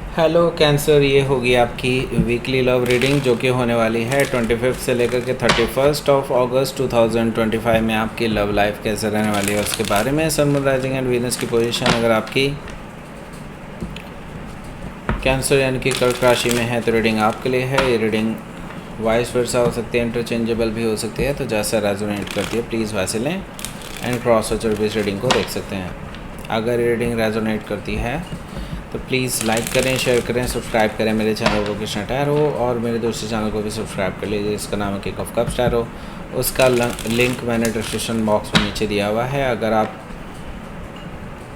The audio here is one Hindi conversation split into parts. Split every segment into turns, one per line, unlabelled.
हेलो कैंसर, ये होगी आपकी वीकली लव रीडिंग जो कि होने वाली है 25 से लेकर के 31 ऑफ अगस्त 2025 में। आपकी लव लाइफ कैसे रहने वाली है उसके बारे में। सन, मून, राइजिंग एंड वीनस की पोजीशन अगर आपकी कैंसर यानी कि कर्क राशि में है तो रीडिंग आपके लिए है। ये रीडिंग वाइस वर्सा हो सकती है, इंटरचेंजेबल भी हो सकती है, तो जैसा रेजोनेट करती है प्लीज़ वैसे लें एंड क्रॉस वॉच और भी इस रीडिंग को देख सकते हैं। अगर ये रीडिंग रेजोनेट करती है तो प्लीज़ लाइक करें, शेयर करें, सब्सक्राइब करें मेरे चैनल को कृष्णा टैरो, और मेरे दूसरे चैनल को भी सब्सक्राइब कर लीजिए, इसका नाम है किक ऑफ कप्स टैरो। उसका लिंक मैंने डिस्क्रिप्शन बॉक्स में नीचे दिया हुआ है। अगर आप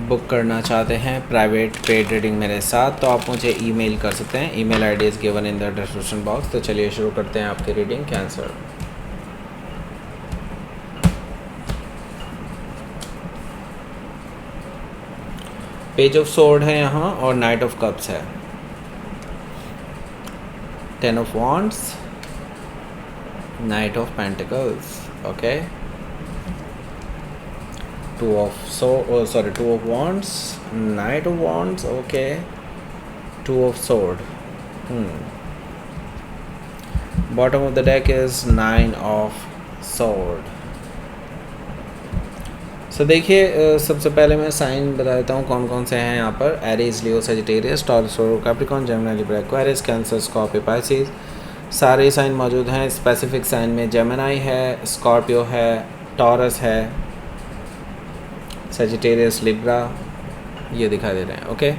बुक करना चाहते हैं प्राइवेट पेड रीडिंग मेरे साथ तो आप मुझे ईमेल कर सकते हैं। Email ID is given in the description box. तो चलिए शुरू करते हैं आपकी reading Cancer. Page of sword है यहाँ और नाइट ऑफ कप्स है। 10 of wands, knight of pentacles, okay, 2 of wands, knight of wands, okay, 2 of sword. Bottom of the deck is 9 of sword. So देखिए, सबसे पहले मैं साइन बता देता हूँ कौन कौन से हैं यहाँ पर। Aries, Leo, Sagittarius, Taurus, Capricorn, Gemini, Libra, Aquarius, Cancer, Scorpio, Pisces, सारे साइन मौजूद हैं। स्पेसिफिक साइन में जेमिनी है, स्कॉर्पियो है, टॉरस है, सजिटेरियस, लिब्रा, ये दिखाई दे रहे हैं। Okay,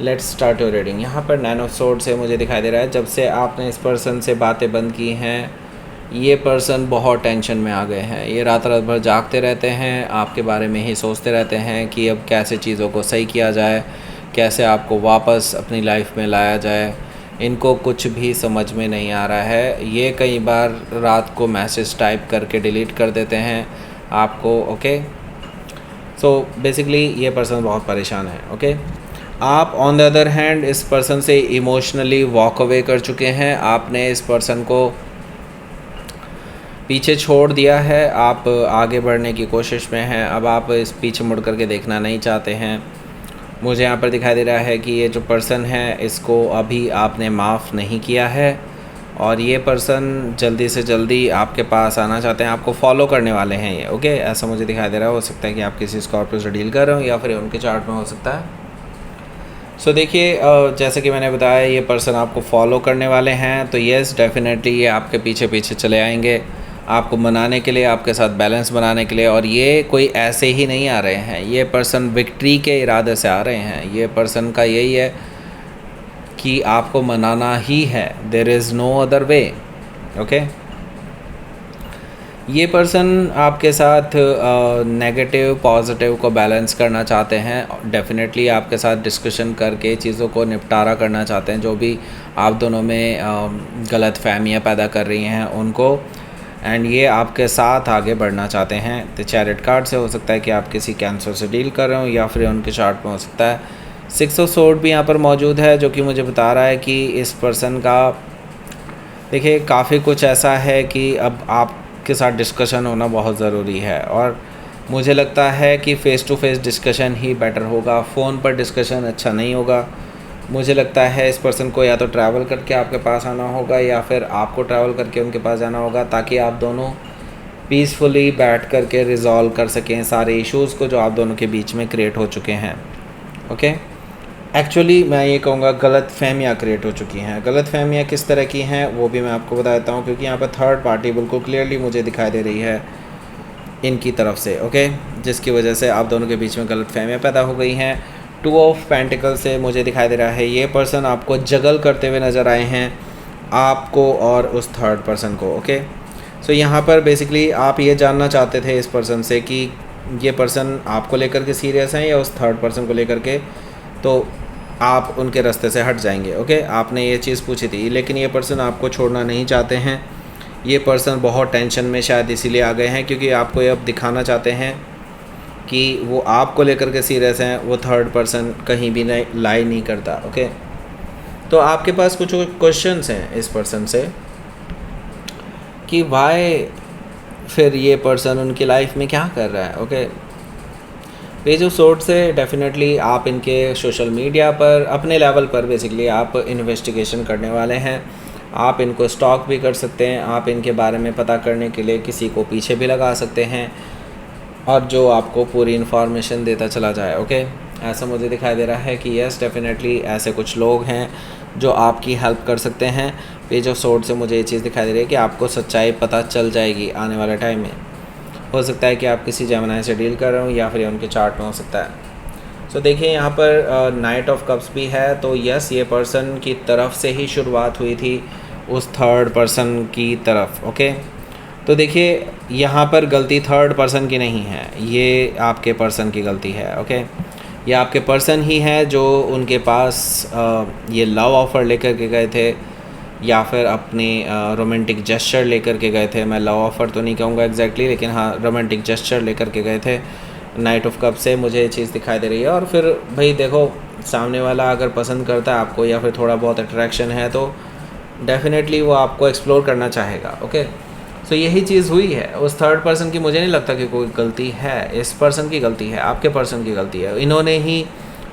let's start your reading. यहाँ पर 9 ऑफ सोर्ड से मुझे दिखाई दे रहा है जब से आपने इस पर्सन से बातें बंद की हैं ये पर्सन बहुत टेंशन में आ गए हैं। ये रात रात भर जागते रहते हैं, आपके बारे में ही सोचते रहते हैं कि अब कैसे चीज़ों को सही किया जाए, कैसे आपको वापस अपनी लाइफ में लाया जाए। इनको कुछ भी समझ में नहीं आ रहा है। ये कई बार रात को मैसेज टाइप करके डिलीट कर देते हैं आपको। ओके, सो बेसिकली ये पर्सन बहुत परेशान है। ओके, आप ऑन द अदर हैंड इस पर्सन से इमोशनली वॉक अवे कर चुके हैं। आपने इस पर्सन को पीछे छोड़ दिया है, आप आगे बढ़ने की कोशिश में हैं। अब आप इस पीछे मुड़ करके देखना नहीं चाहते हैं। मुझे यहाँ पर दिखाई दे रहा है कि ये जो पर्सन है इसको अभी आपने माफ़ नहीं किया है और ये पर्सन जल्दी से जल्दी आपके पास आना चाहते हैं, आपको फॉलो करने वाले हैं ये। ओके, ऐसा मुझे दिखाई दे रहा है। हो सकता है कि आप किसी स्कॉर्पियो से डील कर रहे हो या फिर उनके चार्ट में हो सकता है। सो देखिए, जैसे कि मैंने बताया ये पर्सन आपको फॉलो करने वाले हैं, तो येस डेफिनेटली ये आपके पीछे पीछे चले आएंगे आपको मनाने के लिए, आपके साथ बैलेंस बनाने के लिए। और ये कोई ऐसे ही नहीं आ रहे हैं, ये पर्सन विक्ट्री के इरादे से आ रहे हैं। ये पर्सन का यही है कि आपको मनाना ही है, there is no other way. Okay, ये पर्सन आपके साथ नेगेटिव पॉजिटिव को बैलेंस करना चाहते हैं। डेफिनेटली आपके साथ डिस्कशन करके चीज़ों को निपटारा करना चाहते हैं, जो भी आप दोनों में गलत फहमियाँ पैदा कर रही हैं उनको, एंड ये आपके साथ आगे बढ़ना चाहते हैं। तो चैरिट कार्ड से हो सकता है कि आप किसी कैंसर से डील कर रहे हो या फिर उनके चार्ट में हो सकता है 6 ऑफ सोर्ड भी यहाँ पर मौजूद है, जो कि मुझे बता रहा है कि इस पर्सन का देखिए काफ़ी कुछ ऐसा है कि अब आपके साथ डिस्कशन होना बहुत ज़रूरी है। और मुझे लगता है कि फ़ेस टू फेस डिस्कशन ही बेटर होगा, फ़ोन पर डिस्कशन अच्छा नहीं होगा। मुझे लगता है इस पर्सन को या तो ट्रैवल करके आपके पास आना होगा या फिर आपको ट्रैवल करके उनके पास जाना होगा, ताकि आप दोनों पीसफुली बैठ करके रिजॉल्व कर सकें सारे इश्यूज़ को जो आप दोनों के बीच में क्रिएट हो चुके हैं। ओके, एक्चुअली मैं ये कहूँगा गलत फहमियाँ क्रिएट हो चुकी हैं। गलत फहमियाँ किस तरह की हैं वो भी मैं आपको बता देता हूँ, क्योंकि यहाँ पर थर्ड पार्टी बिल्कुल क्लियरली मुझे दिखाई दे रही है इनकी तरफ से। ओके, जिसकी वजह से आप दोनों के बीच में गलत फहमियाँ पैदा हो गई हैं। 2 ऑफ पेंटिकल से मुझे दिखाई दे रहा है ये पर्सन आपको जगल करते हुए नज़र आए हैं, आपको और उस थर्ड पर्सन को। ओके, सो यहाँ पर बेसिकली आप ये जानना चाहते थे इस पर्सन से कि ये पर्सन आपको लेकर के सीरियस हैं या उस थर्ड पर्सन को लेकर के, तो आप उनके रास्ते से हट जाएंगे। ओके, आपने ये चीज़ पूछी थी, लेकिन ये पर्सन आपको छोड़ना नहीं चाहते हैं। ये पर्सन बहुत टेंशन में शायद इसीलिए आ गए हैं क्योंकि आपको ये अब दिखाना चाहते हैं कि वो आपको लेकर के सीरियस हैं, वो थर्ड पर्सन कहीं भी नहीं लाई नहीं करता। ओके, तो आपके पास कुछ क्वेश्चंस हैं इस पर्सन से कि वाई फिर ये पर्सन उनकी लाइफ में क्या कर रहा है। ओके, पेज ऑफ सोर्ड से डेफिनेटली आप इनके सोशल मीडिया पर अपने लेवल पर बेसिकली आप इन्वेस्टिगेशन करने वाले हैं। आप इनको स्टॉक भी कर सकते हैं, आप इनके बारे में पता करने के लिए किसी को पीछे भी लगा सकते हैं और जो आपको पूरी इन्फॉर्मेशन देता चला जाए। ओके, ऐसा मुझे दिखाई दे रहा है कि यस डेफिनेटली ऐसे कुछ लोग हैं जो आपकी हेल्प कर सकते हैं। पेज ऑफ सोर्ड से मुझे ये चीज़ दिखाई दे रही है कि आपको सच्चाई पता चल जाएगी आने वाले टाइम में। हो सकता है कि आप किसी जेमिनी से डील कर रहे हो या फिर उनके चार्ट में हो सकता है। सो देखिए यहाँ पर नाइट ऑफ कप्स भी है, तो यस ये पर्सन की तरफ से ही शुरुआत हुई थी उस थर्ड पर्सन की तरफ। ओके, तो देखिए यहाँ पर गलती थर्ड पर्सन की नहीं है, ये आपके पर्सन की गलती है। ओके, ये आपके पर्सन ही है जो उनके पास ये लव ऑफ़र लेकर के गए थे या फिर अपनी रोमांटिक जेस्चर लेकर के गए थे। मैं लव ऑफ़र तो नहीं कहूँगा एग्जैक्टली, लेकिन हाँ रोमांटिक जेस्चर लेकर के गए थे नाइट ऑफ कप से, मुझे ये चीज़ दिखाई दे रही है। और फिर भाई देखो, सामने वाला अगर पसंद करता है आपको या फिर थोड़ा बहुत अट्रैक्शन है तो डेफिनेटली वो आपको एक्सप्लोर करना चाहेगा। ओके, सो यही चीज़ हुई है उस थर्ड पर्सन की। मुझे नहीं लगता कि कोई गलती है, इस पर्सन की गलती है, आपके पर्सन की गलती है। इन्होंने ही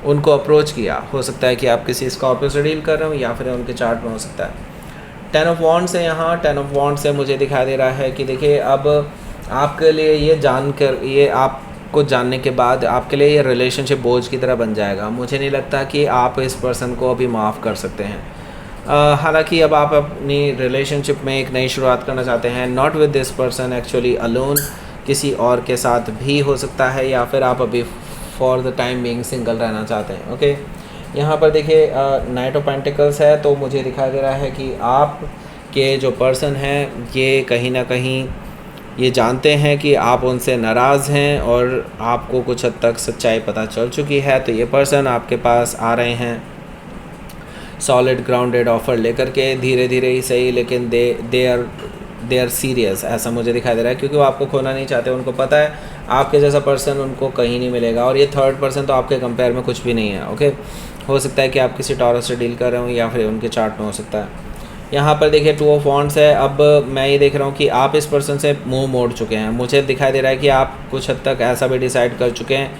उनको अप्रोच किया। हो सकता है कि आप किसी स्कॉर्पियो से डील कर रहे हो या फिर उनके चार्ट में हो सकता है। 10 ऑफ वॉन्ड्स है यहाँ। 10 ऑफ वॉन्ड्स से मुझे दिखाई दे रहा है कि देखिए अब आपके लिए ये जानकर, ये आपको जानने के बाद आपके लिए ये रिलेशनशिप बोझ की तरह बन जाएगा। मुझे नहीं लगता कि आप इस पर्सन को अभी माफ़ कर सकते हैं। हालांकि अब आप अपनी रिलेशनशिप में एक नई शुरुआत करना चाहते हैं, not with this person, actually alone, किसी और के साथ भी हो सकता है, या फिर आप अभी for the time being single रहना चाहते हैं। ओके, यहाँ पर देखिए नाइट ऑफ पेंटिकल्स है, तो मुझे दिखाई दे रहा है कि आप के जो पर्सन हैं ये कहीं ना कहीं ये जानते हैं कि आप उनसे नाराज़ हैं और आपको कुछ हद तक सच्चाई पता चल चुकी है। तो ये पर्सन आपके पास आ रहे हैं सॉलिड ग्राउंडेड ऑफ़र लेकर के, धीरे धीरे ही सही, लेकिन दे आर सीरियस, ऐसा मुझे दिखाई दे रहा है, क्योंकि वो आपको खोना नहीं चाहते। उनको पता है आपके जैसा पर्सन उनको कहीं नहीं मिलेगा, और ये थर्ड पर्सन तो आपके कंपेयर में कुछ भी नहीं है। ओके, हो सकता है कि आप किसी टॉरस से डील कर रहे हो या फिर उनके चार्ट में हो सकता है। यहाँ पर देखिए 2 ऑफ वॉन्ड्स है। अब मैं ये देख रहा हूँ कि आप इस पर्सन से मुँह मोड़ चुके हैं। मुझे दिखाई दे रहा है कि आप कुछ हद तक ऐसा भी डिसाइड कर चुके हैं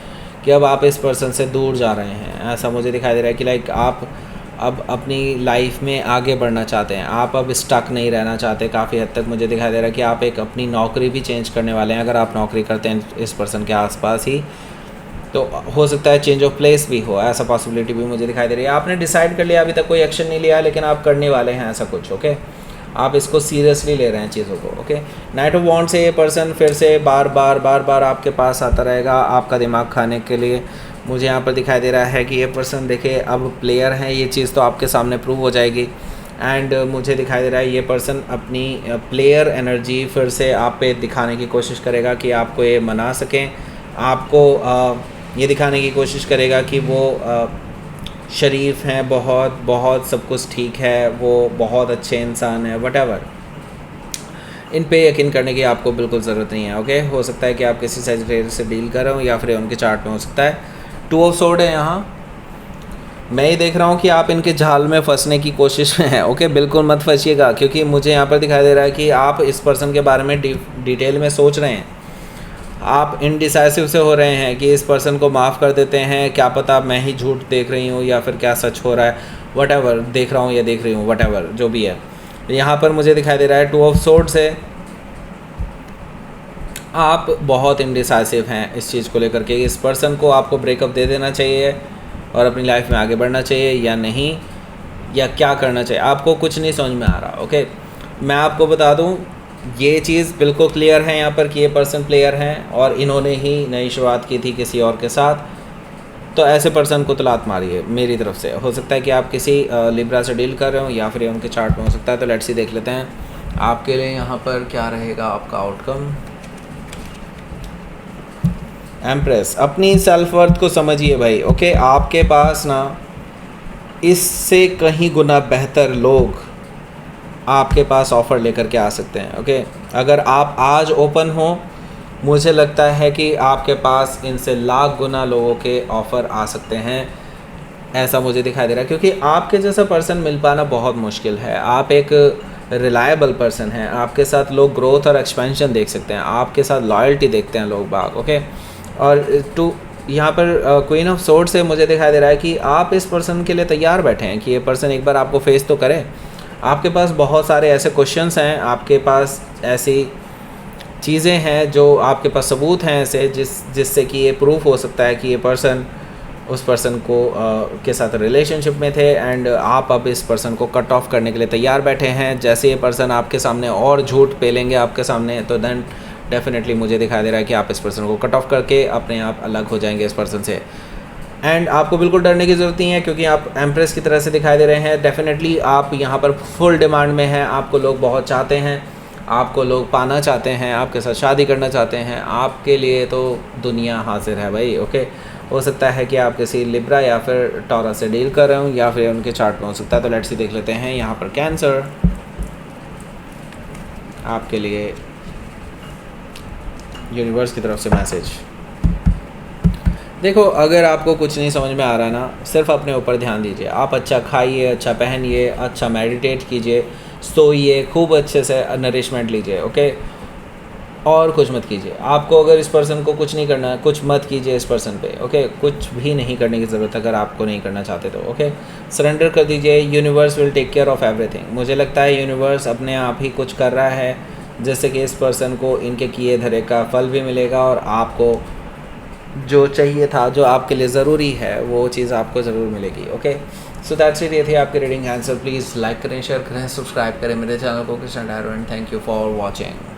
कि अब आप इस पर्सन से दूर जा रहे हैं। ऐसा मुझे दिखाई दे रहा है कि लाइक आप अब अपनी लाइफ में आगे बढ़ना चाहते हैं, आप अब स्टक नहीं रहना चाहते। काफ़ी हद तक मुझे दिखाई दे रहा है कि आप एक अपनी नौकरी भी चेंज करने वाले हैं। अगर आप नौकरी करते हैं इस पर्सन के आसपास ही, तो हो सकता है चेंज ऑफ प्लेस भी हो, ऐसा पॉसिबिलिटी भी मुझे दिखाई दे रही है। आपने डिसाइड कर लिया, अभी तक कोई एक्शन नहीं लिया, लेकिन आप करने वाले हैं ऐसा कुछ। ओके, आप इसको सीरियसली ले रहे हैं चीज़ों को। ओके, नाइट ऑफ वॉन्ड से ये पर्सन फिर से बार बार आपके पास आता रहेगा आपका दिमाग खाने के लिए। मुझे यहाँ पर दिखाई दे रहा है कि ये पर्सन देखिए अब प्लेयर हैं, ये चीज़ तो आपके सामने प्रूव हो जाएगी। एंड मुझे दिखाई दे रहा है ये पर्सन अपनी प्लेयर एनर्जी फिर से आप पे दिखाने की कोशिश करेगा कि आपको ये मना सकें, आपको ये दिखाने की कोशिश करेगा कि वो शरीफ हैं, बहुत सब कुछ ठीक है, वो बहुत अच्छे इंसान है, वटेवर। इन पे यकीन करने की आपको बिल्कुल ज़रूरत नहीं है। ओके, हो सकता है कि आप किसी सेजिटेरियस से डील कर रहे हो या फिर उनके चार्ट में हो सकता है। 2 ऑफ सोर्ड है यहाँ। मैं ये देख रहा हूँ कि आप इनके जाल में फंसने की कोशिश में हैं। ओके, बिल्कुल मत फंसिएगा, क्योंकि मुझे यहाँ पर दिखाई दे रहा है कि आप इस पर्सन के बारे में डिटेल में सोच रहे हैं। आप इनडिसाइसिव से हो रहे हैं कि इस पर्सन को माफ़ कर देते हैं, क्या पता मैं ही झूठ देख रही हूँ या फिर क्या सच हो रहा है, वटेवर देख रहा हूँ या देख रही हूँ, वटेवर जो भी है। यहाँ पर मुझे दिखाई दे रहा है 2 ऑफ सोर्ड्स है। आप बहुत इनडिसाइसिव हैं इस चीज़ को लेकर के। इस पर्सन को आपको ब्रेकअप दे देना चाहिए और अपनी लाइफ में आगे बढ़ना चाहिए या नहीं, या क्या करना चाहिए, आपको कुछ नहीं समझ में आ रहा। ओके, मैं आपको बता दूं, ये चीज़ बिल्कुल क्लियर है यहाँ पर कि ये पर्सन प्लेयर हैं और इन्होंने ही नई शुरुआत की थी किसी और के साथ। तो ऐसे पर्सन को तलाक मारिए मेरी तरफ से। हो सकता है कि आप किसी लिब्रा से डील कर रहे हो या फिर उनके चार्ट में हो सकता है। तो लेट्स सी देख लेते हैं आपके लिए यहाँ पर क्या रहेगा आपका आउटकम। एम्प्रेस, अपनी सेल्फ वर्थ को समझिए भाई। ओके, आपके पास ना इससे कहीं गुना बेहतर लोग आपके पास ऑफ़र लेकर के आ सकते हैं। ओके, अगर आप आज ओपन हो, मुझे लगता है कि आपके पास इनसे लाख गुना लोगों के ऑफ़र आ सकते हैं, ऐसा मुझे दिखाई दे रहा है। क्योंकि आपके जैसा पर्सन मिल पाना बहुत मुश्किल है। आप एक रिलायबल पर्सन हैं, आपके साथ लोग ग्रोथ और एक्सपेंशन देख सकते हैं, आपके साथ लॉयल्टी देखते हैं लोग बाग। ओके, और यहाँ पर क्वीन ऑफ सोर्ड से मुझे दिखाई दे रहा है कि आप इस पर्सन के लिए तैयार बैठे हैं कि ये पर्सन एक बार आपको फेस तो करे। आपके पास बहुत सारे ऐसे क्वेश्चंस हैं, आपके पास ऐसी चीज़ें हैं जो आपके पास सबूत हैं ऐसे जिससे कि ये प्रूफ हो सकता है कि ये पर्सन उस पर्सन को के साथ रिलेशनशिप में थे, एंड आप अब इस पर्सन को कट ऑफ करने के लिए तैयार बैठे हैं। जैसे ये पर्सन आपके सामने और झूठ पेलेंगे आपके सामने, तो देन डेफिनेटली मुझे दिखाई दे रहा है कि आप इस पर्सन को कट ऑफ करके अपने आप अलग हो जाएंगे इस पर्सन से। एंड आपको बिल्कुल डरने की ज़रूरत नहीं है, क्योंकि आप एम्प्रेस की तरह से दिखाई दे रहे हैं। डेफिनेटली आप यहाँ पर फुल डिमांड में हैं, आपको लोग बहुत चाहते हैं, आपको लोग पाना चाहते हैं, आपके साथ शादी करना चाहते हैं। आपके लिए तो दुनिया हाजिर है भाई। ओके, हो सकता है कि आप किसी लिब्रा या फिर टॉरस से डील कर रहे हो, या फिर उनके चार्ट में हो सकता है। तो लेट्स सी देख लेते हैं यहाँ पर कैंसर आपके लिए यूनिवर्स की तरफ से मैसेज। देखो, अगर आपको कुछ नहीं समझ में आ रहा ना, सिर्फ अपने ऊपर ध्यान दीजिए। आप अच्छा खाइए, अच्छा पहनिए, अच्छा मेडिटेट कीजिए, सोइए, खूब अच्छे से नरिशमेंट लीजिए। ओके, और कुछ मत कीजिए। आपको अगर इस पर्सन को कुछ नहीं करना है, कुछ मत कीजिए इस पर्सन पे। ओके, कुछ भी नहीं करने की ज़रूरत अगर आपको नहीं करना चाहते तो। ओके, सरेंडर कर दीजिए। Universe will take care of everything. मुझे लगता है यूनिवर्स अपने आप ही कुछ कर रहा है, जैसे कि इस पर्सन को इनके किए धरे का फल भी मिलेगा, और आपको जो चाहिए था, जो आपके लिए ज़रूरी है, वो चीज़ आपको ज़रूर मिलेगी। Okay, so that's it. ये थी आपकी रीडिंग आंसर। प्लीज़ लाइक करें, शेयर करें, सब्सक्राइब करें मेरे चैनल को कृष्णा डायरो, and thank you for watching.